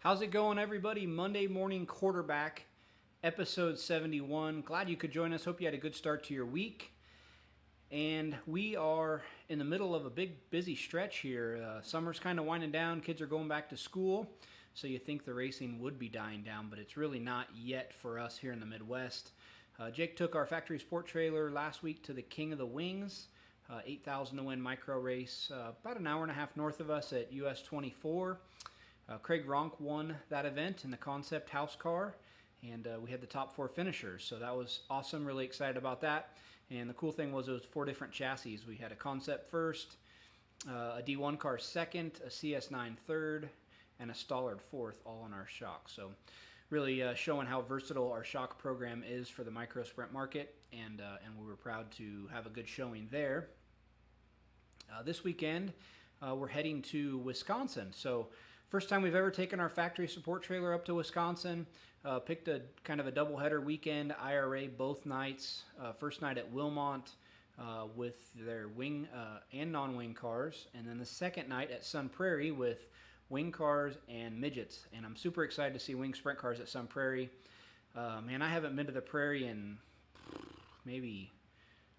How's it going, everybody? Monday Morning Quarterback, episode 71. Glad you could join us. Hope you had a good start to your week. And we are in the middle of a big, busy stretch here. Summer's kind of winding down. Kids are going back to school. So you think the racing would be dying down, but it's really not yet for us here in the Midwest. Jake took our factory sport trailer last week to the King of the Wings, 8,000 to win micro race, about an hour and a half north of us at US 24. Craig Ronk won that event in the concept house car, and we had the top four finishers, so that was awesome. Really excited about that. And the cool thing was it was four different chassis. We had a concept first, a D1 car second, a CS9 third, and a Stallard fourth, all on our shock. So really showing how versatile our shock program is for the micro sprint market, and we were proud to have a good showing there. This weekend we're heading to Wisconsin. So first time we've ever taken our factory support trailer up to Wisconsin. Picked a kind of a doubleheader weekend, IRA both nights. First night at Wilmot with their wing and non-wing cars, and then the second night at Sun Prairie with wing cars and midgets. And I'm super excited to see wing sprint cars at Sun Prairie. Man, I haven't been to the Prairie in maybe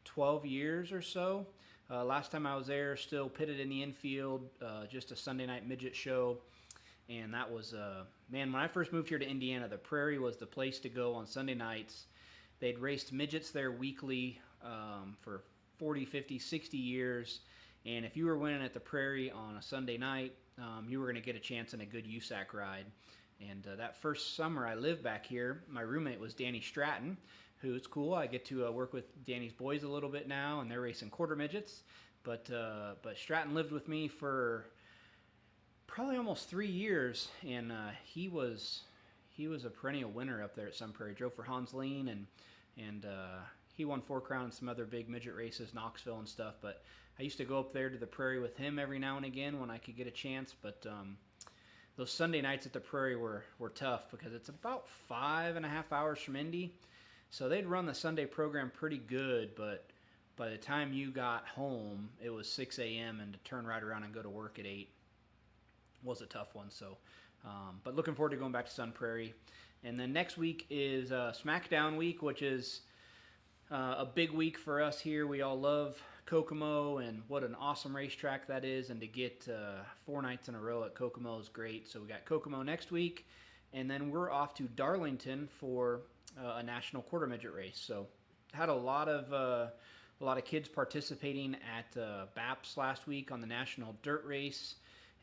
12 years or so. Last time I was there, still pitted in the infield, just a Sunday night midget show. And that was, man, when I first moved here to Indiana, the Prairie was the place to go on Sunday nights. They'd raced midgets there weekly for 40, 50, 60 years. And if you were winning at the Prairie on a Sunday night, you were going to get a chance in a good USAC ride. And that first summer I lived back here, my roommate was Danny Stratton, who's cool. I get to work with Danny's boys a little bit now, and they're racing quarter midgets. But Stratton lived with me for probably almost 3 years, and he was a perennial winner up there at Sun Prairie. Drove for Hans Lean, and he won 4 Crown and some other big midget races, Knoxville and stuff. But I used to go up there to the Prairie with him every now and again when I could get a chance. But those Sunday nights at the Prairie were tough because it's about 5.5 hours from Indy. So they'd run the Sunday program pretty good, but by the time you got home, it was 6 a.m. and to turn right around and go to work at 8 was a tough one. So, but looking forward to going back to Sun Prairie. And then next week is SmackDown week, which is a big week for us here. We all love Kokomo, and what an awesome racetrack that is. And to get 4 nights in a row at Kokomo is great. So we got Kokomo next week, and then we're off to Darlington for a national quarter midget race. So had a lot of kids participating at BAPS last week on the national dirt race.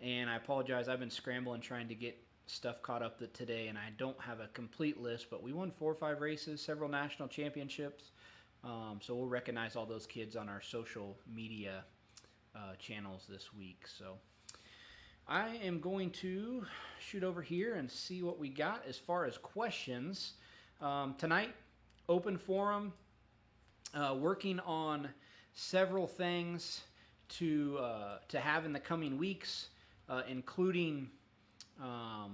And I apologize, I've been scrambling trying to get stuff caught up today, and I don't have a complete list, but we won 4 or 5 races, several national championships. So we'll recognize all those kids on our social media channels this week. So I am going to shoot over here and see what we got as far as questions. Tonight, open forum, working on several things to have in the coming weeks. Including a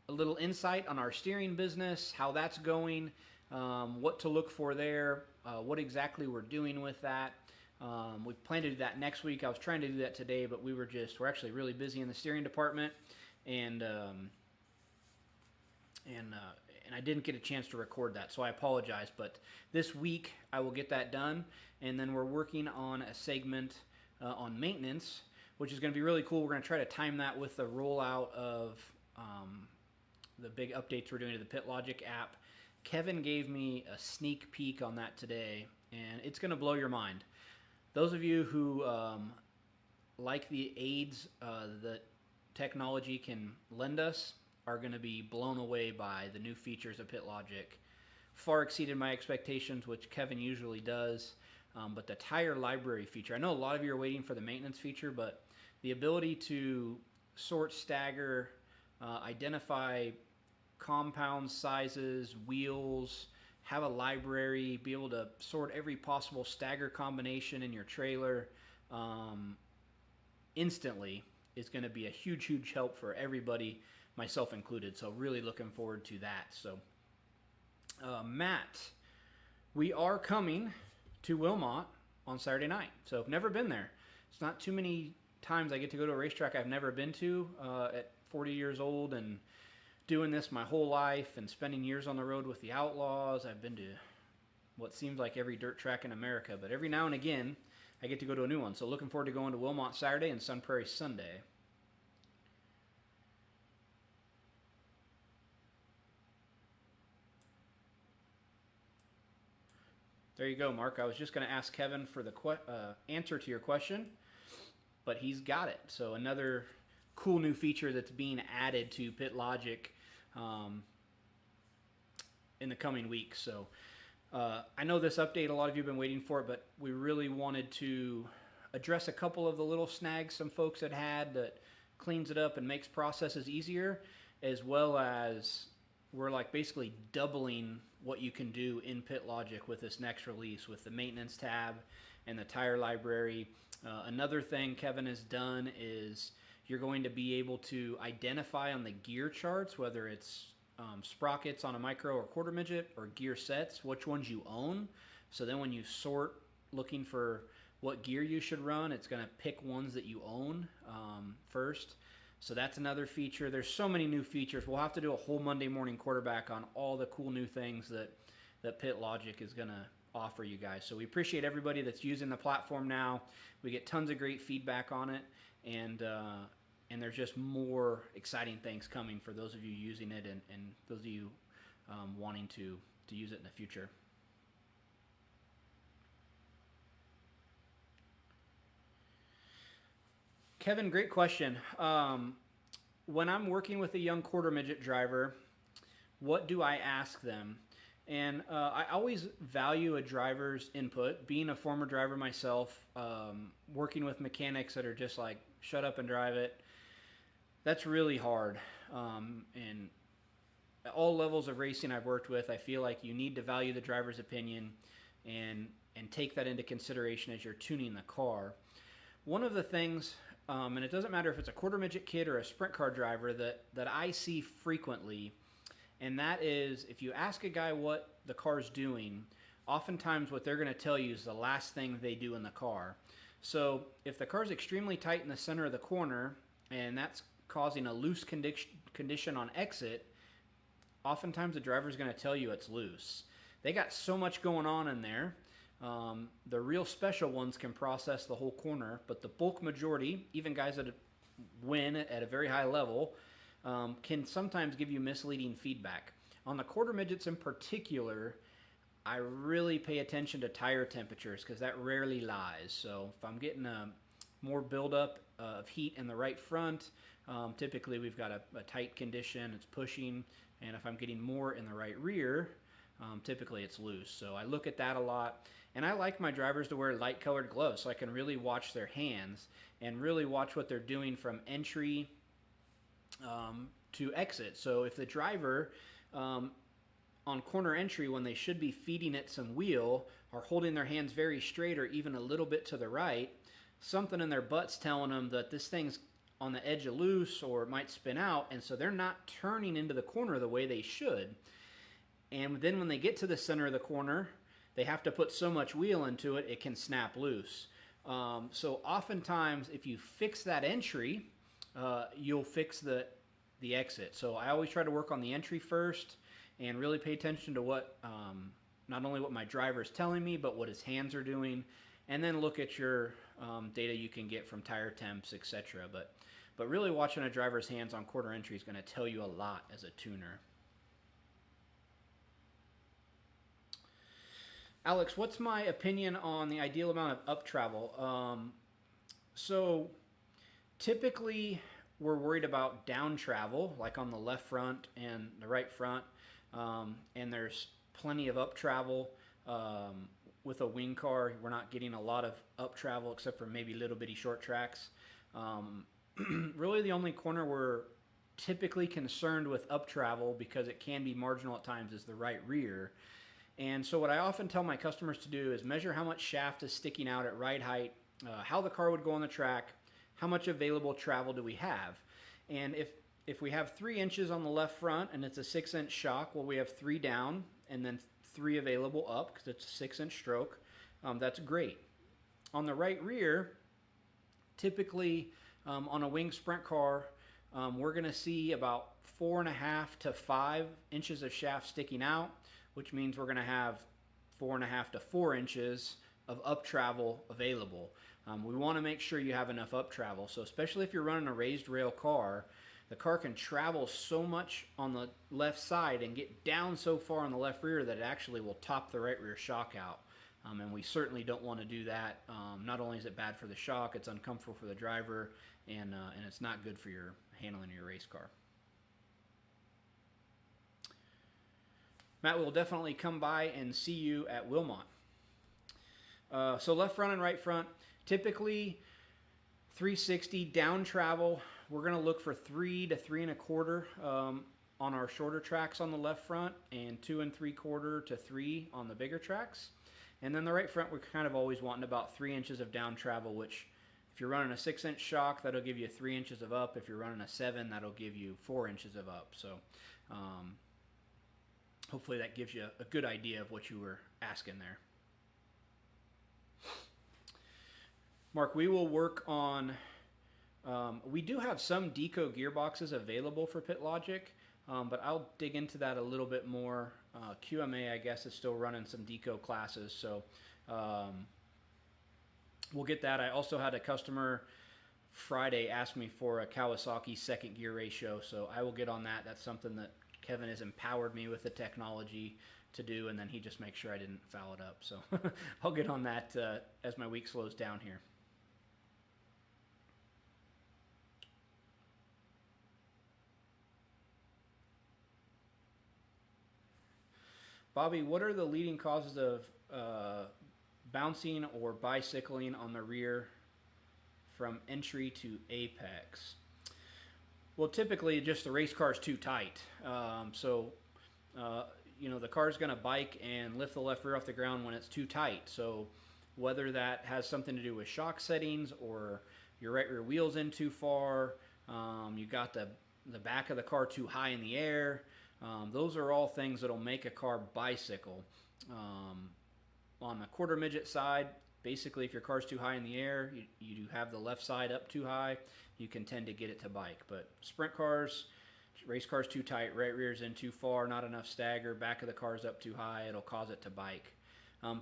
little insight on our steering business, how that's going, what to look for there, what exactly we're doing with that. We plan to do that next week. I was trying to do that today, but we're actually really busy in the steering department, and I didn't get a chance to record that, so I apologize. But this week I will get that done, and then we're working on a segment on maintenance, which is going to be really cool. We're going to try to time that with the rollout of the big updates we're doing to the Pit Logic app. Kevin gave me a sneak peek on that today, and it's going to blow your mind. Those of you who like the aids that technology can lend us are going to be blown away by the new features of Pit Logic. Far exceeded my expectations, which Kevin usually does. But the tire library feature, I know a lot of you are waiting for the maintenance feature, but the ability to sort, stagger, identify compound sizes, wheels, have a library, be able to sort every possible stagger combination in your trailer instantly is going to be a huge, huge help for everybody, myself included. So really looking forward to that. So Matt, we are coming to Wilmot on Saturday night. So I've never been there. It's not too many times I get to go to a racetrack I've never been to at 40 years old and doing this my whole life and spending years on the road with the Outlaws. I've been to what seems like every dirt track in America, but every now and again I get to go to a new one. So looking forward to going to Wilmot Saturday and Sun Prairie Sunday. There you go, Mark. I was just going to ask Kevin for the answer to your question, but he's got it. So another cool new feature that's being added to Pit Logic in the coming weeks. So I know this update, a lot of you have been waiting for it, but we really wanted to address a couple of the little snags some folks had that cleans it up and makes processes easier, as well as we're like basically doubling what you can do in Pit Logic with this next release with the maintenance tab and the tire library. Another thing Kevin has done is you're going to be able to identify on the gear charts, whether it's sprockets on a micro or quarter midget or gear sets, which ones you own. So then when you sort looking for what gear you should run, it's going to pick ones that you own first. So that's another feature. There's so many new features. We'll have to do a whole Monday morning quarterback on all the cool new things that Pit Logic is going to offer you guys. So we appreciate everybody that's using the platform now. We get tons of great feedback on it, and there's just more exciting things coming for those of you using it and those of you wanting to use it in the future. Kevin, great question. When I'm working with a young quarter midget driver, what do I ask them? And I always value a driver's input. Being a former driver myself, working with mechanics that are just like, shut up and drive it, that's really hard. And at all levels of racing I've worked with, I feel like you need to value the driver's opinion and take that into consideration as you're tuning the car. One of the things, and it doesn't matter if it's a quarter midget kid or a sprint car driver, that I see frequently, and that is if you ask a guy what the car's doing, oftentimes what they're going to tell you is the last thing they do in the car. So if the car's extremely tight in the center of the corner and that's causing a loose condition on exit, oftentimes the driver's going to tell you it's loose. They got so much going on in there. The real special ones can process the whole corner, but the bulk majority, even guys that win at a very high level, can sometimes give you misleading feedback. On the quarter midgets in particular, I really pay attention to tire temperatures because that rarely lies. So if I'm getting more buildup of heat in the right front, typically we've got a tight condition, it's pushing, and if I'm getting more in the right rear, typically it's loose. So I look at that a lot. And I like my drivers to wear light colored gloves so I can really watch their hands and really watch what they're doing from entry to exit. So if the driver on corner entry, when they should be feeding it some wheel, are holding their hands very straight or even a little bit to the right, something in their butt's telling them that this thing's on the edge of loose or it might spin out, and so they're not turning into the corner the way they should. And then when they get to the center of the corner, they have to put so much wheel into it, it can snap loose. So oftentimes, if you fix that entry, you'll fix the exit. So I always try to work on the entry first and really pay attention to what, not only what my driver is telling me, but what his hands are doing, and then look at your data you can get from tire temps, etc. But really watching a driver's hands on quarter entry is going to tell you a lot as a tuner. Alex, what's my opinion on the ideal amount of up travel? So typically we're worried about down travel, like on the left front and the right front, and there's plenty of up travel. With a wing car, we're not getting a lot of up travel except for maybe little bitty short tracks. Really the only corner we're typically concerned with up travel, because it can be marginal at times, is the right rear. And so what I often tell my customers to do is measure how much shaft is sticking out at ride height, how the car would go on the track, how much available travel do we have. And if we have 3 inches on the left front and it's a 6-inch shock, well, we have 3 down and then 3 available up because it's a 6-inch stroke. That's great. On the right rear, typically on a wing sprint car, we're going to see about 4.5 to 5 inches of shaft sticking out, which means we're going to have 4.5 to 4 inches of up travel available. We want to make sure you have enough up travel. So especially if you're running a raised rail car, the car can travel so much on the left side and get down so far on the left rear that it actually will top the right rear shock out. And we certainly don't want to do that. Not only is it bad for the shock, it's uncomfortable for the driver, and it's not good for your handling your race car. Matt will definitely come by and see you at Wilmot. So left front and right front, typically 360 down travel. We're going to look for 3 to 3 1/4 on our shorter tracks on the left front, and 2 3/4 to 3 on the bigger tracks. And then the right front, we're kind of always wanting about 3 inches of down travel, which if you're running a 6-inch shock, that'll give you 3 inches of up. If you're running a 7, that'll give you 4 inches of up. So hopefully that gives you a good idea of what you were asking there. Mark, we will work on, we do have some Deco gearboxes available for Pit Logic, but I'll dig into that a little bit more. QMA, I guess, is still running some Deco classes, so we'll get that. I also had a customer Friday ask me for a Kawasaki second gear ratio, so I will get on that. That's something that Kevin has empowered me with the technology to do, and then he just makes sure I didn't foul it up. So I'll get on that as my week slows down here. Bobby, what are the leading causes of bouncing or bicycling on the rear from entry to apex? Well, typically just the race car is too tight. You know, the car's going to bike and lift the left rear off the ground when it's too tight. So whether that has something to do with shock settings or your right rear wheel's in too far, you got the back of the car too high in the air, those are all things that'll make a car bicycle. On the quarter midget side, basically if your car's too high in the air, you do have the left side up too high, you can tend to get it to bike. But sprint cars, race cars too tight, right rear's in too far, not enough stagger, back of the car's up too high, it'll cause it to bike.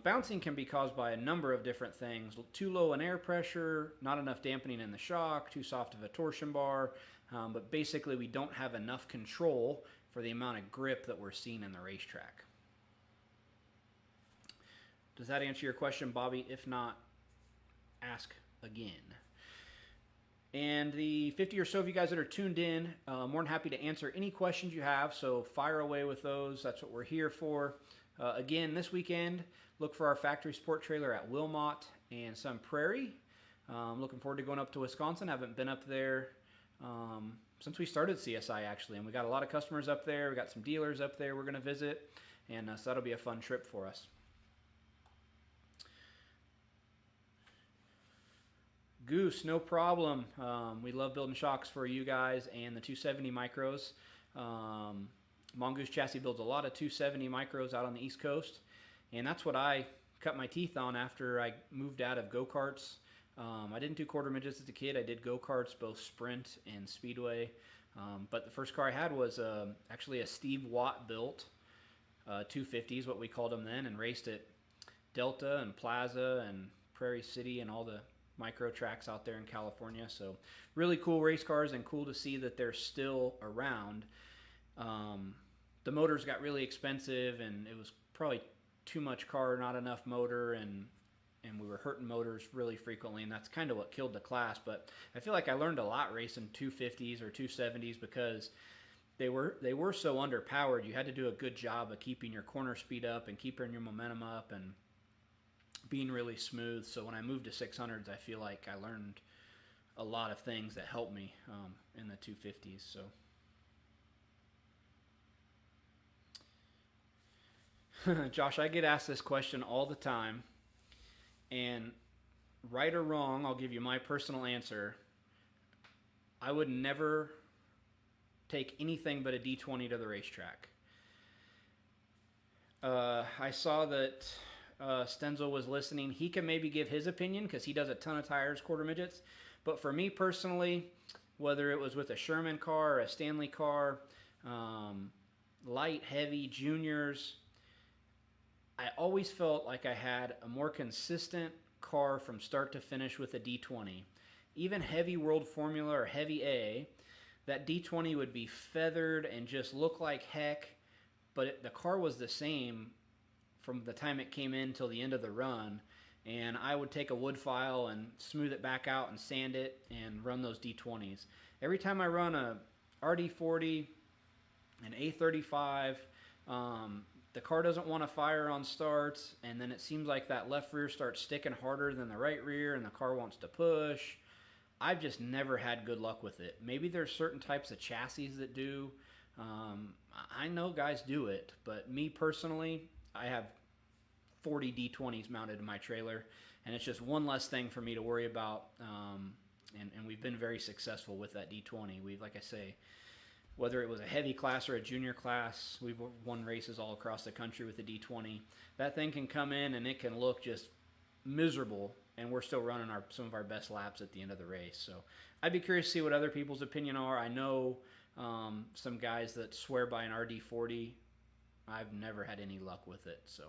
Bouncing can be caused by a number of different things. Too low in air pressure, not enough dampening in the shock, too soft of a torsion bar, but basically we don't have enough control for the amount of grip that we're seeing in the racetrack. Does that answer your question, Bobby? If not, ask again. And the 50 or so of you guys that are tuned in, more than happy to answer any questions you have, so fire away with those. That's what we're here for. Again, this weekend, look for our factory support trailer at Wilmot and Sun Prairie. Looking forward to going up to Wisconsin. Haven't been up there since we started CSI, actually, and we got a lot of customers up there. We got some dealers up there we're going to visit, and so that'll be a fun trip for us. Goose, no problem. We love building shocks for you guys and the 270 micros. Mongoose Chassis builds a lot of 270 micros out on the East Coast, and that's what I cut my teeth on after I moved out of go-karts. I didn't do quarter midgets as a kid. I did go-karts, both sprint and speedway. But the first car I had was actually a Steve Watt built 250 is what we called them then, and raced at Delta and Plaza and Prairie City and all the micro tracks out there in California. So really cool race cars, and cool to see that they're still around. The motors got really expensive, and it was probably too much car, not enough motor, and we were hurting motors really frequently, and that's kind of what killed the class. But I feel like I learned a lot racing 250s or 270s because they were so underpowered. You had to do a good job of keeping your corner speed up and keeping your momentum up and being really smooth. So when I moved to 600s, I feel like I learned a lot of things that helped me in the 250s. So Josh, I get asked this question all the time, and right or wrong, I'll give you my personal answer. I would never take anything but a D20 to the racetrack. I saw that Stenzel was listening. He can maybe give his opinion because he does a ton of tires, quarter midgets. But for me personally, whether it was with a Sherman car or a Stanley car, light, heavy, juniors, I always felt like I had a more consistent car from start to finish with a D20. Even heavy World Formula or heavy A, that D20 would be feathered and just look like heck, but the car was the same from the time it came in till the end of the run. And I would take a wood file and smooth it back out and sand it and run those D20s. Every time I run a RD40, an A35, the car doesn't want to fire on starts, and then it seems like that left rear starts sticking harder than the right rear, and the car wants to push. I've just never had good luck with it. Maybe there's certain types of chassis that do. I know guys do it, but me personally, I have 40 D20s mounted in my trailer, and it's just one less thing for me to worry about. And we've been very successful with that D20. We've, like I say, whether it was a heavy class or a junior class, we've won races all across the country with the D20. That thing can come in and it can look just miserable, and we're still running some of our best laps at the end of the race. So I'd be curious to see what other people's opinion are. I know some guys that swear by an RD40. I've never had any luck with it. So.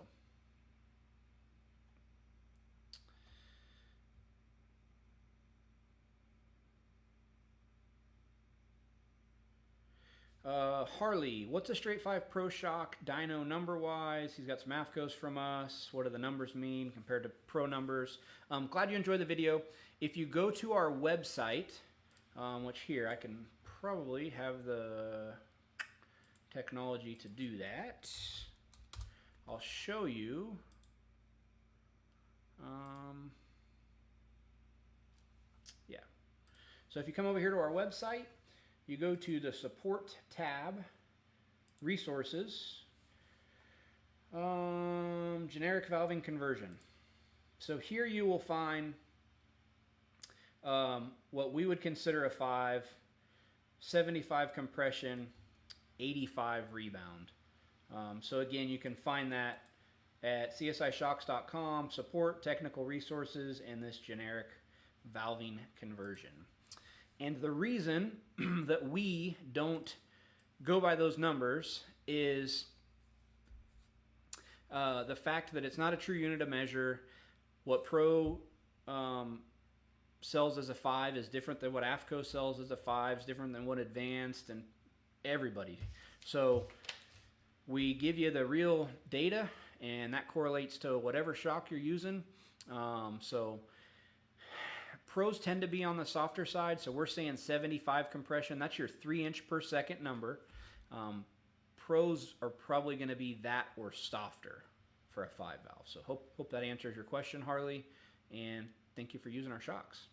Harley, what's a straight 5 Pro Shock dyno number-wise? He's got some AFCOs from us. What do the numbers mean compared to Pro numbers? Glad you enjoyed the video. If you go to our website, which here I can probably have the technology to do that. I'll show you. Yeah. So if you come over here to our website, you go to the support tab, resources, generic valving conversion. So here you will find what we would consider a 5, 75 compression, 85 rebound. So again, you can find that at csishocks.com, support, technical resources, and this generic valving conversion. And the reason that we don't go by those numbers is the fact that it's not a true unit of measure. What Pro sells as a 5 is different than what AFCO sells as a 5, is different than what Advanced and everybody. So we give you the real data, and that correlates to whatever shock you're using. So Pros tend to be on the softer side, so we're saying 75 compression. That's your 3-inch per second number. Pros are probably going to be that or softer for a 5 valve. So hope that answers your question, Harley, and thank you for using our shocks.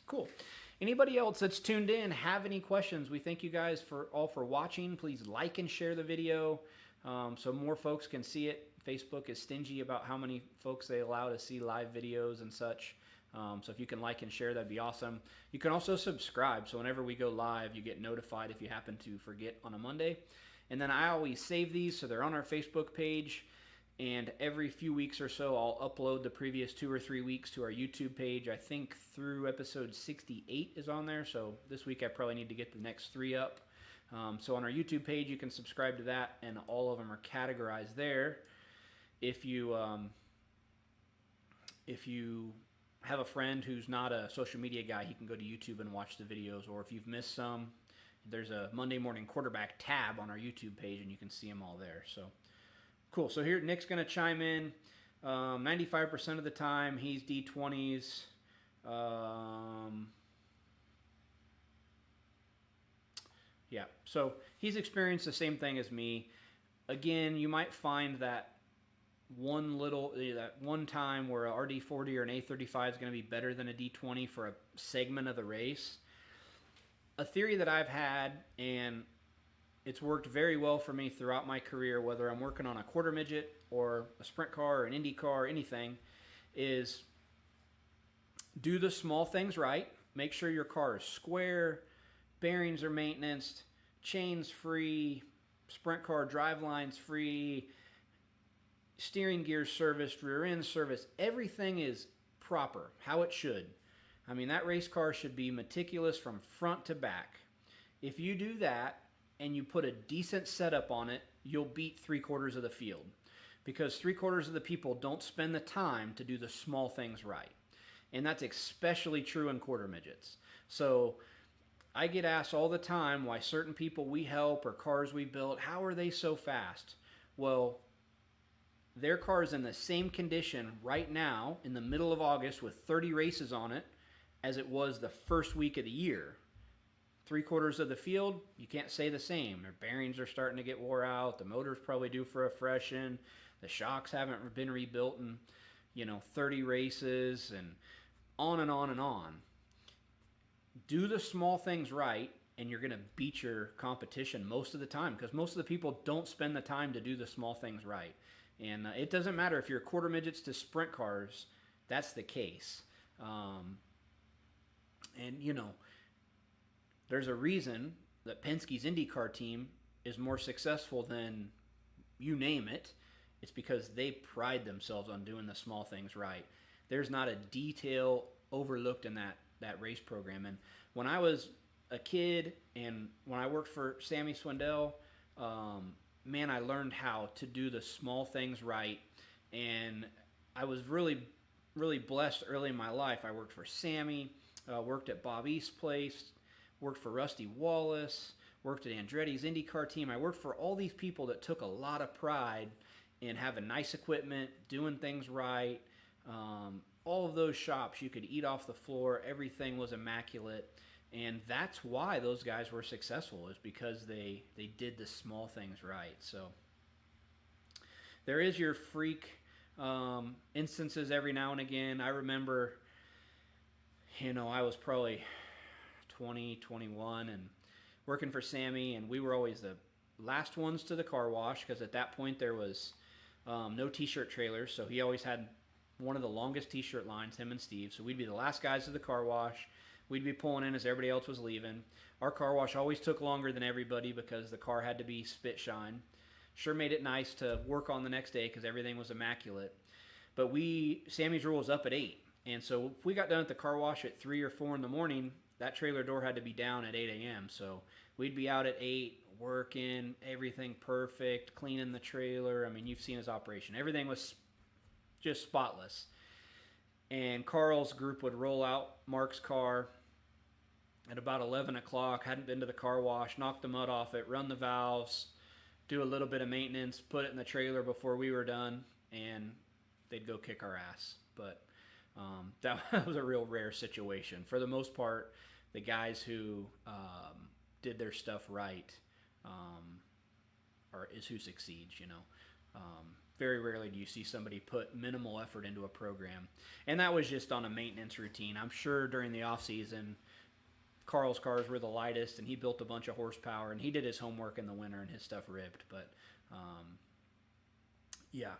Cool. Anybody else that's tuned in have any questions? We thank you guys all for watching. Please like and share the video so more folks can see it. Facebook is stingy about how many folks they allow to see live videos and such. So if you can like and share, that'd be awesome. You can also subscribe, so whenever we go live, you get notified if you happen to forget on a Monday. And then I always save these so they're on our Facebook page. And every few weeks or so, I'll upload the previous 2 or 3 weeks to our YouTube page. I think through episode 68 is on there. So this week I probably need to get the next 3 up. So on our YouTube page, you can subscribe to that, and all of them are categorized there. If you have a friend who's not a social media guy, he can go to YouTube and watch the videos. Or if you've missed some, there's a Monday Morning Quarterback tab on our YouTube page, and you can see them all there. So. Cool. So here Nick's going to chime in. 95% of the time he's D20s. Yeah. So he's experienced the same thing as me. Again, you might find that one time where a RD40 or an A35 is going to be better than a D20 for a segment of the race. A theory that I've had, and it's worked very well for me throughout my career, whether I'm working on a quarter midget or a sprint car or an Indy car or anything, is do the small things right. Make sure your car is square, bearings are maintained, chains free, sprint car drive lines free, steering gear serviced, rear end serviced. Everything is proper, how it should. I mean, that race car should be meticulous from front to back. If you do that and you put a decent setup on it, you'll beat 3/4 of the field. Because 3/4 of the people don't spend the time to do the small things right. And that's especially true in quarter midgets. So I get asked all the time why certain people we help or cars we built, how are they so fast? Well, their car is in the same condition right now in the middle of August with 30 races on it as it was the first week of the year. 3/4 of the field, you can't say the same. Their bearings are starting to get wore out. The motor's probably due for a freshen. The shocks haven't been rebuilt in, 30 races, and on and on and on. Do the small things right, and you're going to beat your competition most of the time, because most of the people don't spend the time to do the small things right. And it doesn't matter if you're quarter midgets to sprint cars, that's the case. There's a reason that Penske's IndyCar team is more successful than you name it. It's because they pride themselves on doing the small things right. There's not a detail overlooked in that race program. And when I was a kid and when I worked for Sammy Swindell, I learned how to do the small things right. And I was really, really blessed early in my life. I worked for Sammy, worked at Bob East's place, worked for Rusty Wallace, worked at Andretti's IndyCar team. I worked for all these people that took a lot of pride in having nice equipment, doing things right. All of those shops, you could eat off the floor. Everything was immaculate. And that's why those guys were successful, is because they did the small things right. So there is your freak instances every now and again. I remember, I was probably 20, 21 and working for Sammy, and we were always the last ones to the car wash, because at that point there was no t-shirt trailers, so he always had one of the longest t-shirt lines, him and Steve. So we'd be the last guys to the car wash. We'd be pulling in as everybody else was leaving. Our car wash always took longer than everybody because the car had to be spit shine. Sure made it nice to work on the next day because everything was immaculate. But Sammy's rule was up at 8. And so if we got done at the car wash at 3 or 4 in the morning, that trailer door had to be down at 8 a.m. So we'd be out at 8, working, everything perfect, cleaning the trailer. I mean, you've seen his operation. Everything was just spotless. And Carl's group would roll out Mark's car at about 11 o'clock, hadn't been to the car wash, knock the mud off it, run the valves, do a little bit of maintenance, put it in the trailer before we were done, and they'd go kick our ass. But that was a real rare situation. For the most part, the guys who did their stuff right is who succeeds, Very rarely do you see somebody put minimal effort into a program. And that was just on a maintenance routine. I'm sure during the off season, Carl's cars were the lightest, and he built a bunch of horsepower, and he did his homework in the winter, and his stuff ripped. But, yeah,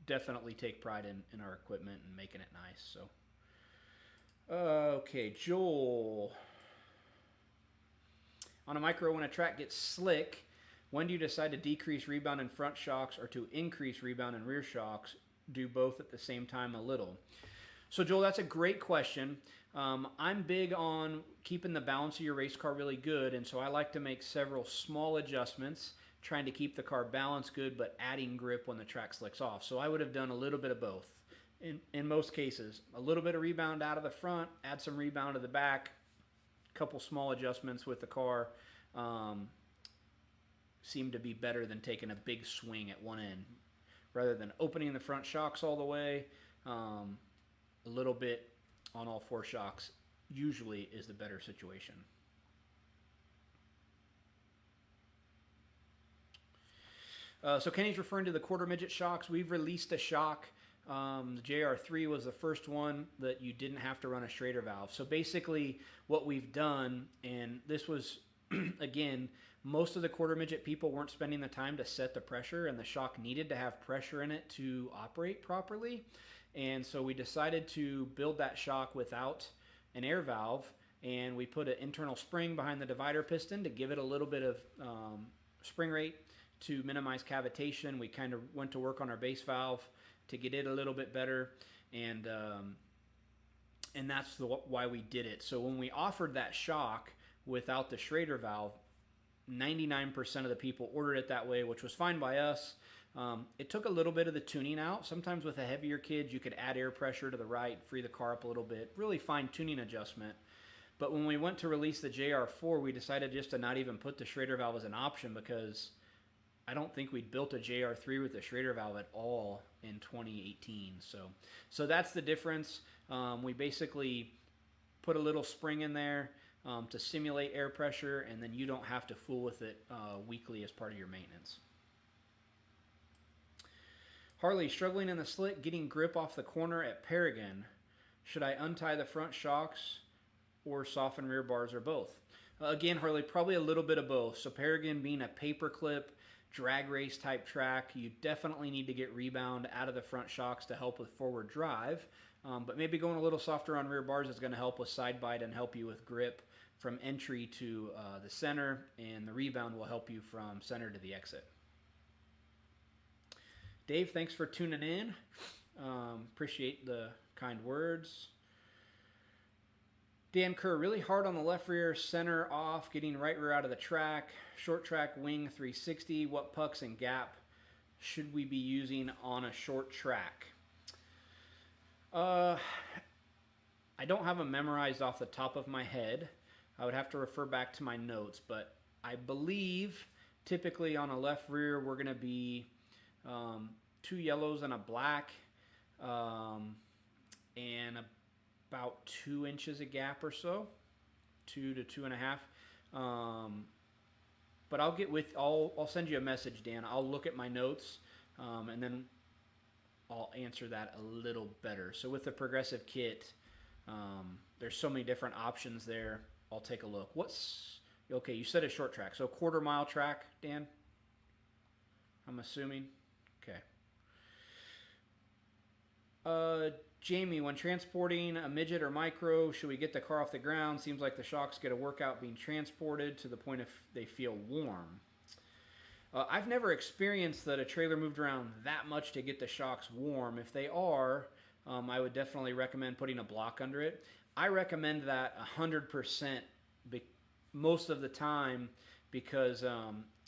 definitely take pride in our equipment and making it nice. So, okay, Joel. On a micro, when a track gets slick, when do you decide to decrease rebound in front shocks or to increase rebound in rear shocks? Do both at the same time a little? So, Joel, that's a great question. I'm big on keeping the balance of your race car really good, and so I like to make several small adjustments, trying to keep the car balanced good, but adding grip when the track slicks off. So I would have done a little bit of both. In most cases, a little bit of rebound out of the front, add some rebound to the back, a couple small adjustments with the car. Seemed to be better than taking a big swing at one end. Rather than opening the front shocks all the way, a little bit on all 4 shocks usually is the better situation. So Kenny's referring to the quarter midget shocks. We've released a shock. The JR3 was the first one that you didn't have to run a Schrader valve. So basically what we've done, and this was, again, most of the quarter midget people weren't spending the time to set the pressure, and the shock needed to have pressure in it to operate properly. And so we decided to build that shock without an air valve, and we put an internal spring behind the divider piston to give it a little bit of spring rate to minimize cavitation. We kind of went to work on our base valve to get it a little bit better, and that's why we did it. So when we offered that shock without the Schrader valve, 99% of the people ordered it that way, which was fine by us. It took a little bit of the tuning out. Sometimes with a heavier kid, you could add air pressure to the right, free the car up a little bit, really fine tuning adjustment. But when we went to release the JR4, we decided just to not even put the Schrader valve as an option, because I don't think we'd built a JR3 with the Schrader valve at all in 2018. So that's the difference. We basically put a little spring in there to simulate air pressure, and then you don't have to fool with it weekly as part of your maintenance. Harley, struggling in the slick, getting grip off the corner at Paragon. Should I untie the front shocks or soften rear bars, or both? Again, Harley, probably a little bit of both. So Paragon being a paperclip, drag race type track, you definitely need to get rebound out of the front shocks to help with forward drive. But maybe going a little softer on rear bars is going to help with side bite and help you with grip from entry to the center, and the rebound will help you from center to the exit. Dave, thanks for tuning in. Appreciate the kind words. Dan Kerr, really hard on the left rear, center off, getting right rear out of the track. Short track wing 360. What pucks and gap should we be using on a short track? I don't have them memorized off the top of my head. I would have to refer back to my notes, but I believe typically on a left rear we're going to be 2 yellows and a black, and about 2 inches of gap or so, 2 to 2.5. But I'll send you a message, Dan. I'll look at my notes, and then I'll answer that a little better. So with the progressive kit, there's so many different options there. I'll take a look. Okay, you said a short track. So 1/4 mile track, Dan? I'm assuming. Okay. Jamie, when transporting a midget or micro, should we get the car off the ground? Seems like the shocks get a workout being transported to the point if they feel warm. I've never experienced that a trailer moved around that much to get the shocks warm. If they are, I would definitely recommend putting a block under it. I recommend that 100% most of the time, because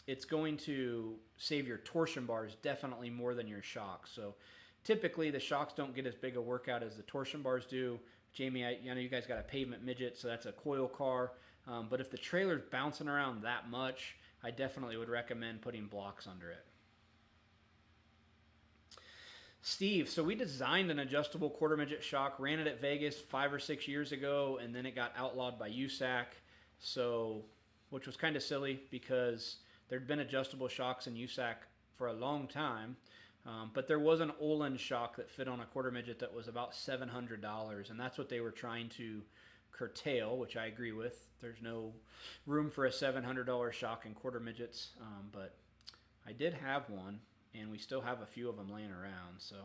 it's going to save your torsion bars definitely more than your shocks. So typically the shocks don't get as big a workout as the torsion bars do. Jamie, I know you guys got a pavement midget, so that's a coil car. But if the trailer's bouncing around that much, I definitely would recommend putting blocks under it. Steve, so we designed an adjustable quarter midget shock, ran it at Vegas 5 or 6 years ago, and then it got outlawed by USAC, which was kind of silly because there'd been adjustable shocks in USAC for a long time. But there was an Olin shock that fit on a quarter midget that was about $700, and that's what they were trying to curtail, which I agree with. There's no room for a $700 shock in quarter midgets, but I did have one, and we still have a few of them laying around. So,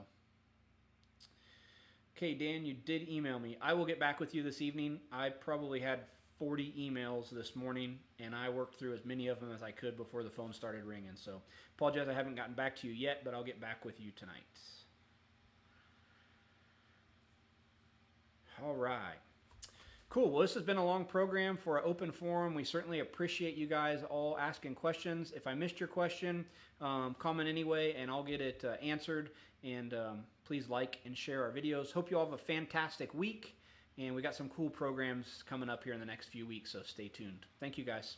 okay, Dan, you did email me. I will get back with you this evening. I probably had 40 emails this morning, and I worked through as many of them as I could before the phone started ringing. So, apologize I haven't gotten back to you yet, but I'll get back with you tonight. All right. Cool. Well, this has been a long program for an open forum. We certainly appreciate you guys all asking questions. If I missed your question, comment anyway, and I'll get it answered. And please like and share our videos. Hope you all have a fantastic week. And we got some cool programs coming up here in the next few weeks, so stay tuned. Thank you, guys.